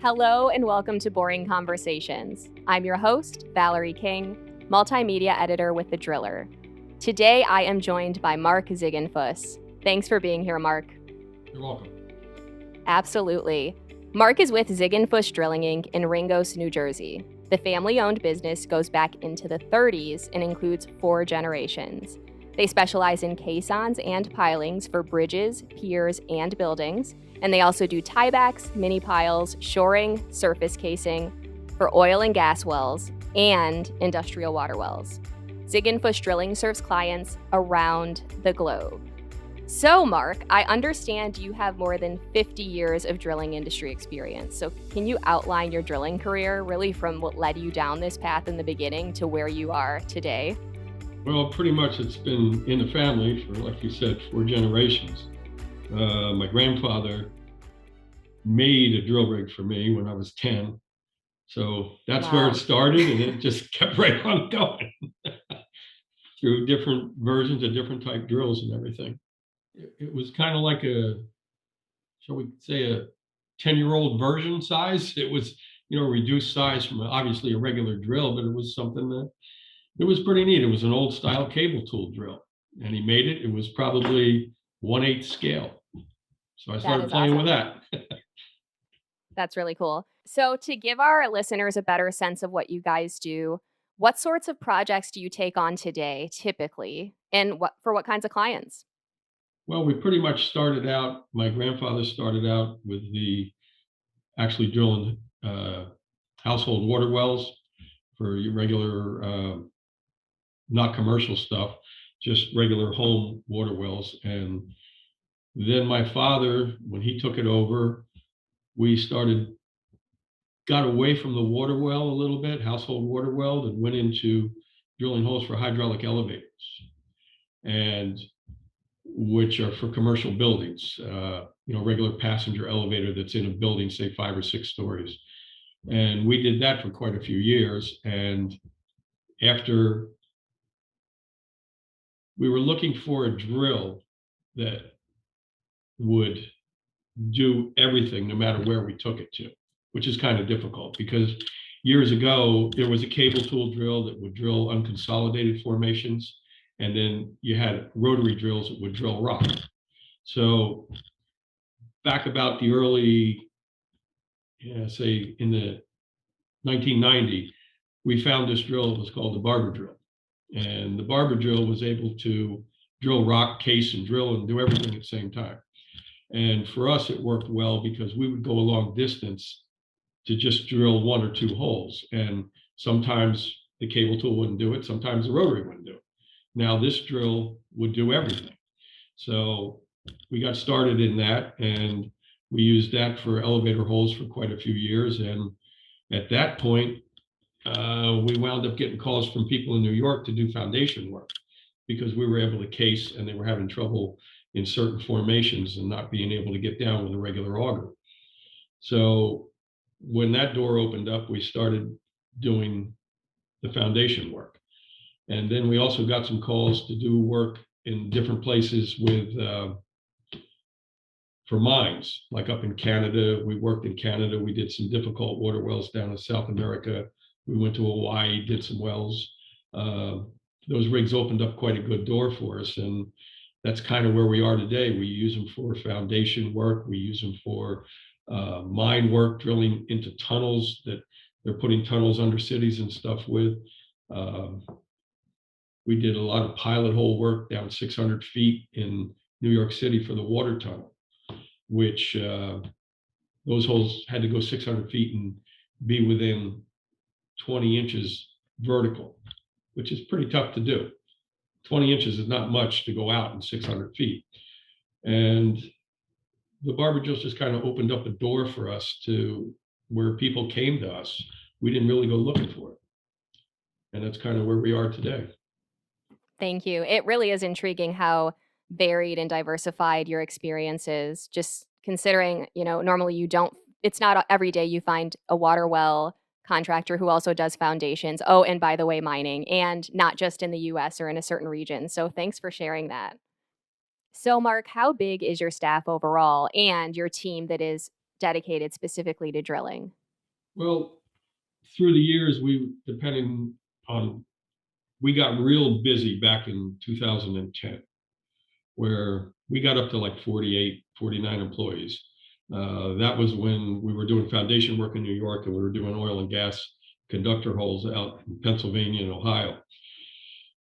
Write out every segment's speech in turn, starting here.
Hello and welcome to Boring Conversations. I'm your host, Valerie King, multimedia editor with The Driller. Today I am joined by Mark Ziegenfuss. Thanks for being here, Mark. You're welcome. Absolutely. Mark is with Ziegenfuss Drilling Inc. in Ringgoes, New Jersey. The family-owned business goes back into the 30s and includes 4 generations. They specialize in caissons and pilings for bridges, piers, and buildings, and they also do tiebacks, mini piles, shoring, surface casing for oil and gas wells and industrial water wells. Ziegenfuss Drilling serves clients around the globe. So, Mark, I understand you have more than 50 years of drilling industry experience. So can you outline your drilling career, really from what led you down this path in the beginning to where you are today? Well, pretty much it's been in the family for, like you said, 4 generations. My grandfather made a drill rig for me when I was 10. So that's where Wow. it started, and it just kept right on going through different versions of different type drills and everything. It was kind of like shall we say, a 10-year-old version size. It was, reduced size from obviously a regular drill, but it was something that it was pretty neat. It was an old style cable tool drill, and he made it. It was probably 1/8 scale. So I That started is playing with awesome. that. That's really cool. So, to give our listeners a better sense of what you guys do, what sorts of projects do you take on today typically, and what kinds of clients? Well, we pretty much started out, my grandfather started out with actually drilling household water wells for your regular, not commercial stuff, just regular home water wells. And then my father, when he took it over, we got away from the water well a little bit, household water well, and went into drilling holes for hydraulic elevators, and which are for commercial buildings, regular passenger elevator that's in a building, say 5 or 6 stories. And we did that for quite a few years. And after, we were looking for a drill that would do everything no matter where we took it to, which is kind of difficult because years ago there was a cable tool drill that would drill unconsolidated formations, and then you had rotary drills that would drill rock. So back about the early, say in the 1990, we found this drill that was called the barber drill, and the barber drill was able to drill rock, case, and drill and do everything at the same time. And for us, it worked well because we would go a long distance to just drill 1 or 2 holes. And sometimes the cable tool wouldn't do it. Sometimes the rotary wouldn't do it. Now this drill would do everything. So we got started in that, and we used that for elevator holes for quite a few years. And at that point, we wound up getting calls from people in New York to do foundation work because we were able to case, and they were having trouble in certain formations and not being able to get down with a regular auger. So when that door opened up, we started doing the foundation work. And then we also got some calls to do work in different places for mines, like up in Canada. We worked in Canada. We did some difficult water wells down in South America. We went to Hawaii, did some wells. Those rigs opened up quite a good door for us, and that's kind of where we are today. We use them for foundation work. We use them for mine work, drilling into tunnels that they're putting tunnels under cities and stuff with. We did a lot of pilot hole work down 600 feet in New York City for the water tunnel, which those holes had to go 600 feet and be within 20 inches vertical, which is pretty tough to do. 20 inches is not much to go out in 600 feet. And the barber drills just kind of opened up a door for us to where people came to us. We didn't really go looking for it. And that's kind of where we are today. Thank you. It really is intriguing how varied and diversified your experience is. Just considering, normally it's not every day you find a water well contractor who also does foundations. Oh, and by the way, mining, and not just in the US or in a certain region. So thanks for sharing that. So, Mark, how big is your staff overall and your team that is dedicated specifically to drilling? Well, through the years, depending on, we got real busy back in 2010, where we got up to like 48, 49 employees. That was when we were doing foundation work in New York and we were doing oil and gas conductor holes out in Pennsylvania and Ohio.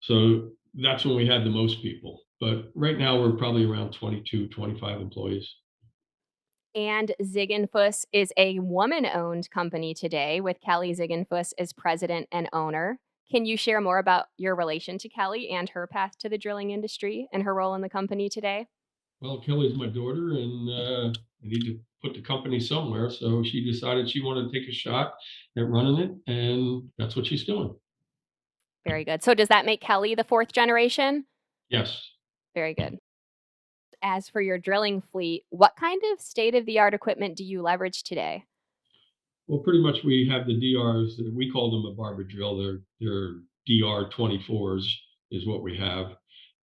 So that's when we had the most people. But right now we're probably around 22, 25 employees. And Ziegenfuss is a woman-owned company today with Kelly Ziegenfuss as president and owner. Can you share more about your relation to Kelly and her path to the drilling industry and her role in the company today? Well, Kelly's my daughter, and I need to put the company somewhere. So she decided she wanted to take a shot at running it, and that's what she's doing. Very good. So does that make Kelly the fourth generation? Yes. Very good. As for your drilling fleet, what kind of state-of-the-art equipment do you leverage today? Well, pretty much we have the DRs. We call them a barber drill. They're DR 24s is what we have.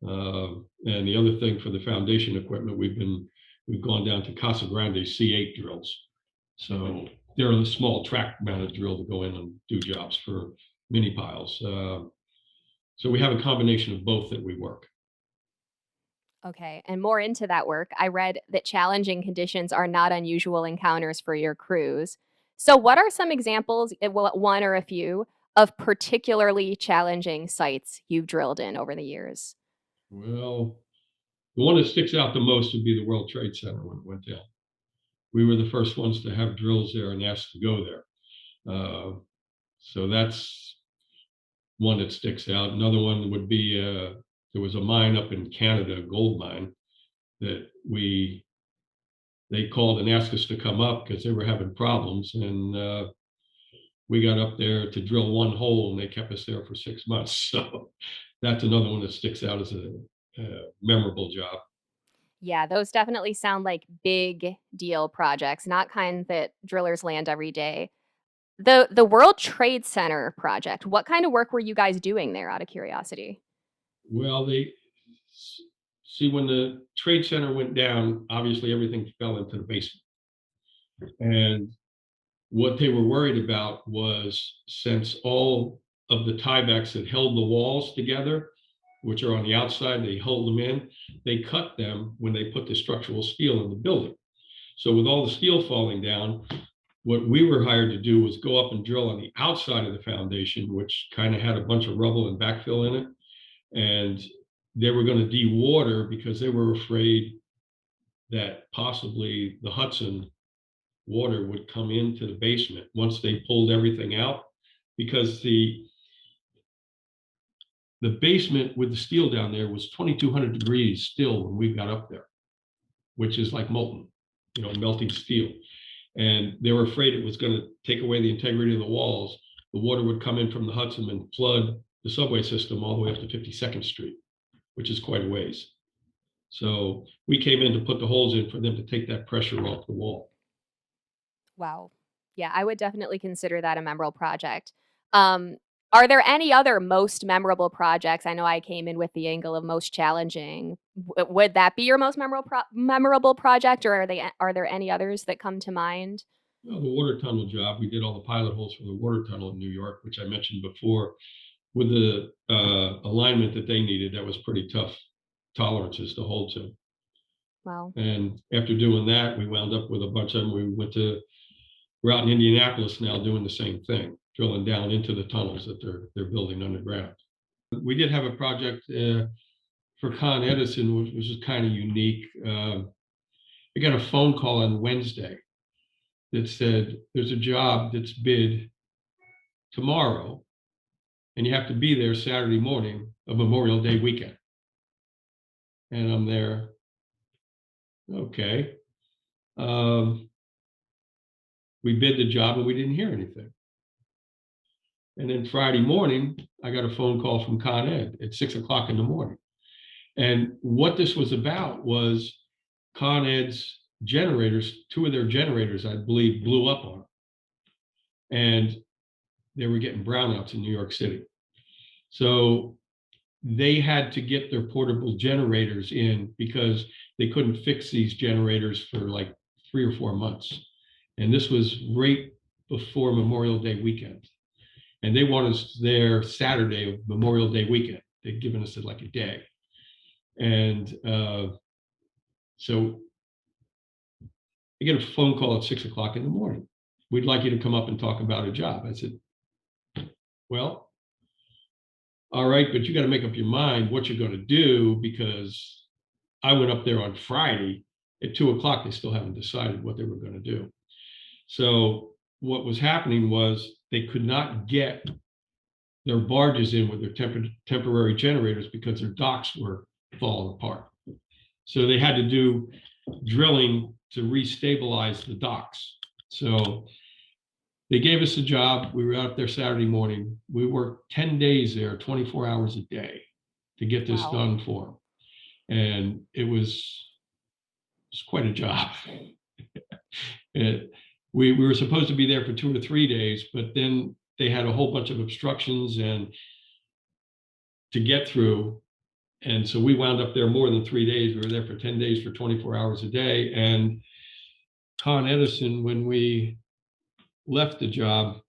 And the other thing for the foundation equipment, we've gone down to Casa Grande C8 drills. So they're a small track mounted drill to go in and do jobs for mini piles. So we have a combination of both that we work. Okay, and more into that work, I read that challenging conditions are not unusual encounters for your crews. So, what are some examples, well, one or a few, of particularly challenging sites you've drilled in over the years? Well, the one that sticks out the most would be the World Trade Center when it went down. We were the first ones to have drills there and asked to go there. So that's one that sticks out. Another one would be there was a mine up in Canada, a gold mine, that they called and asked us to come up because they were having problems, and we got up there to drill one hole, and they kept us there for 6 months. So that's another one that sticks out as a memorable job. Yeah, those definitely sound like big deal projects, not kind that drillers land every day. The World Trade Center project, what kind of work were you guys doing there out of curiosity? Well, they see when the trade center went down, obviously everything fell into the basement. And what they were worried about was, since all of the tiebacks that held the walls together, which are on the outside, they hold them in, they cut them when they put the structural steel in the building. So with all the steel falling down, what we were hired to do was go up and drill on the outside of the foundation, which kind of had a bunch of rubble and backfill in it. And they were going to de-water because they were afraid that possibly the Hudson water would come into the basement once they pulled everything out, because the basement with the steel down there was 2,200 degrees still when we got up there, which is like molten, melting steel. And they were afraid it was going to take away the integrity of the walls. The water would come in from the Hudson and flood the subway system all the way up to 52nd Street, which is quite a ways. So we came in to put the holes in for them to take that pressure off the wall. Wow. Yeah, I would definitely consider that a memorable project. Um, are there any other most memorable projects? I know I came in with the angle of most challenging. Would that be your most memorable project, or are there any others that come to mind? Well, the water tunnel job, we did all the pilot holes for the water tunnel in New York, which I mentioned before. With the alignment that they needed, that was pretty tough tolerances to hold to. Well, And after doing that, we wound up with a bunch of them. We're out in Indianapolis now doing the same thing, drilling down into the tunnels that they're building underground. We did have a project for Con Edison, which was kind of unique. I got a phone call on Wednesday that said there's a job that's bid tomorrow, and you have to be there Saturday morning of Memorial Day weekend. And I'm there. Okay. We bid the job and we didn't hear anything. And then Friday morning, I got a phone call from Con Ed at 6 o'clock in the morning. And what this was about was Con Ed's generators, two of their generators, I believe, blew up on them. And they were getting brownouts in New York City. So they had to get their portable generators in because they couldn't fix these generators for like 3 or 4 months. And this was right before Memorial Day weekend. And they wanted us there Saturday of Memorial Day weekend. They'd given us like a day. And so I get a phone call at 6 o'clock in the morning. We'd like you to come up and talk about a job. I said, well, all right, but you got to make up your mind what you're going to do, because I went up there on Friday at 2 o'clock. They still haven't decided what they were going to do. So what was happening was they could not get their barges in with their temporary generators because their docks were falling apart. So they had to do drilling to restabilize the docks. So they gave us a job. We were out there Saturday morning. We worked 10 days there, 24 hours a day to get this Wow. done for them. And it was quite a job. We were supposed to be there for 2 or 3 days, but then they had a whole bunch of obstructions and to get through. And so we wound up there more than 3 days. We were there for 10 days for 24 hours a day. And Con Edison, when we left the job,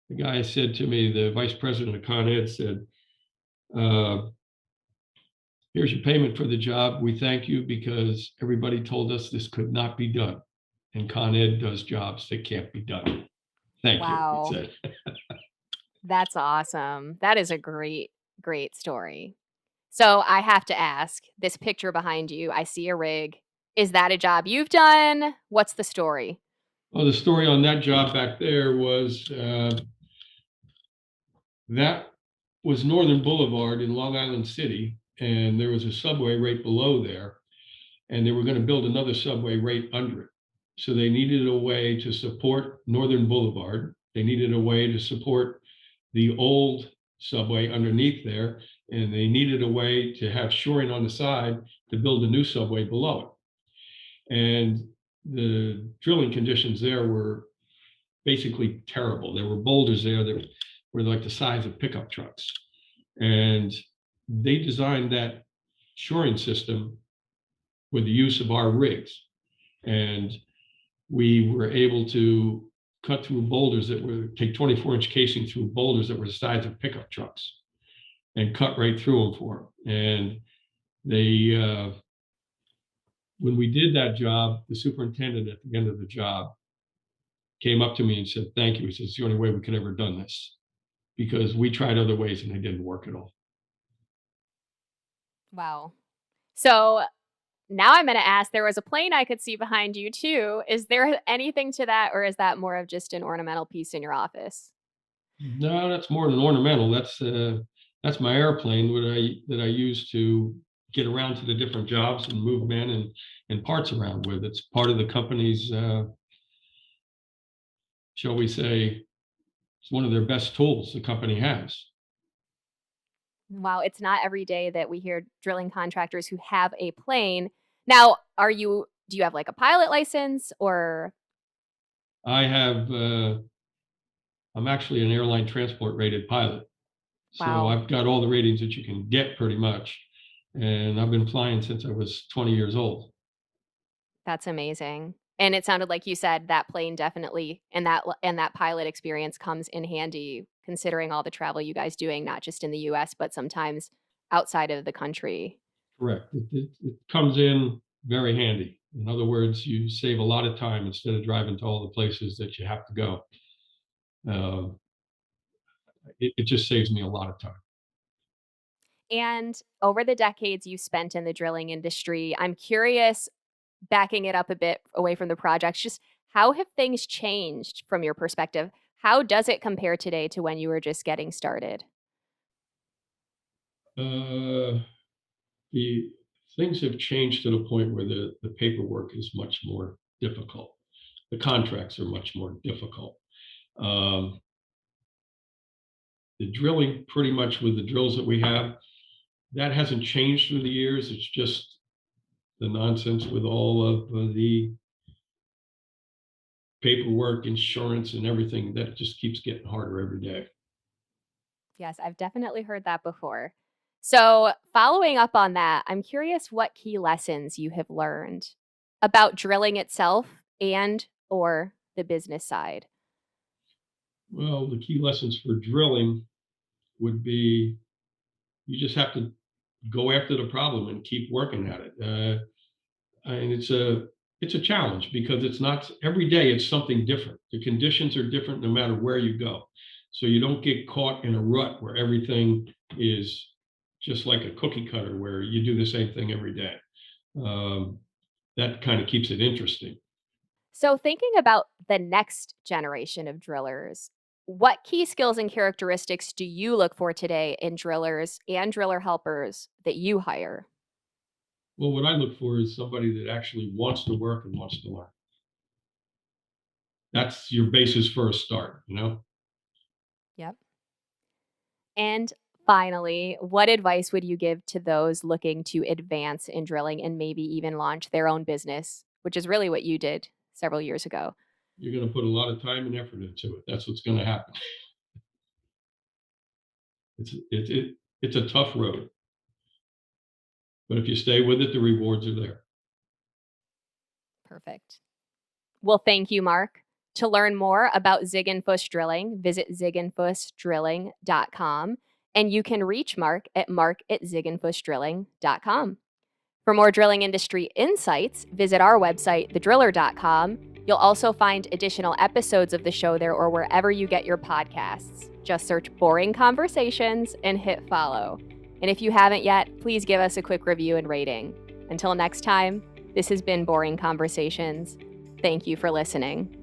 the guy said to me, the vice president of Con Ed said, here's your payment for the job. We thank you because everybody told us this could not be done. And Con Ed does jobs that can't be done. Thank you, he Wow. said. That's awesome. That is a great, great story. So I have to ask, this picture behind you, I see a rig. Is that a job you've done? What's the story? Well, the story on that job back there was that was Northern Boulevard in Long Island City, and there was a subway right below there, and they were going to build another subway right under it. So they needed a way to support Northern Boulevard. They needed a way to support the old subway underneath there, and they needed a way to have shoring on the side to build a new subway below it. And the drilling conditions there were basically terrible. There were boulders there that were like the size of pickup trucks. And they designed that shoring system with the use of our rigs. And we were able to cut through boulders that were take 24-inch casing through boulders that were the size of pickup trucks and cut right through them for them. And they, when we did that job, the superintendent at the end of the job came up to me and said, thank you. He says, it's the only way we could ever done this, because we tried other ways and they didn't work at all. Wow. So now I'm going to ask, there was a plane I could see behind you too. Is there anything to that, or is that more of just an ornamental piece in your office? No, that's more than ornamental. That's my airplane that I use to get around to the different jobs and move men and parts around with. It's part of the company's, shall we say, it's one of their best tools the company has. Wow, it's not every day that we hear drilling contractors who have a plane. Now, do you have like a pilot license or I have, I'm actually an airline transport rated pilot. So wow, I've got all the ratings that you can get pretty much. And I've been flying since I was 20 years old. that's amazing. And it sounded like you said that plane definitely and that pilot experience comes in handy considering all the travel you guys doing not just in the US but sometimes outside of the country. Correct. It comes in very handy. In other words, you save a lot of time instead of driving to all the places that you have to go. Uh, it just saves me a lot of time. And over the decades you spent in the drilling industry, I'm curious, backing it up a bit away from the projects, just how have things changed from your perspective? How does it compare today to when you were just getting started? Uh, the things have changed to the point where the paperwork is much more difficult. The contracts are much more difficult. Um, the drilling, pretty much with the drills that we have, that hasn't changed through the years. It's just the nonsense with all of the paperwork, insurance, and everything that just keeps getting harder every day. Yes, I've definitely heard that before. So, following up on that, I'm curious what key lessons you have learned about drilling itself and or the business side? Well, the key lessons for drilling would be you just have to go after the problem and keep working at it. And it's a challenge because it's not every day. It's something different. The conditions are different no matter where you go, so you don't get caught in a rut where everything is just like a cookie cutter where you do the same thing every day. Um, that kind of keeps it interesting. So, thinking about the next generation of drillers, what key skills and characteristics do you look for today in drillers and driller helpers that you hire? Well, what I look for is somebody that actually wants to work and wants to learn. That's your basis for a start. Yep. And finally, what advice would you give to those looking to advance in drilling and maybe even launch their own business, which is really what you did several years ago? You're going to put a lot of time and effort into it. That's what's going to happen. It's a tough road, but if you stay with it, the rewards are there. Perfect. Well, thank you, Mark. To learn more about Zig and Fuss Drilling, visit zigandfussdrilling.com, and you can reach mark@zigandfussdrilling.com. For more drilling industry insights, visit our website, thedriller.com. You'll also find additional episodes of the show there or wherever you get your podcasts. Just search Boring Conversations and hit follow. And if you haven't yet, please give us a quick review and rating. Until next time, this has been Boring Conversations. Thank you for listening.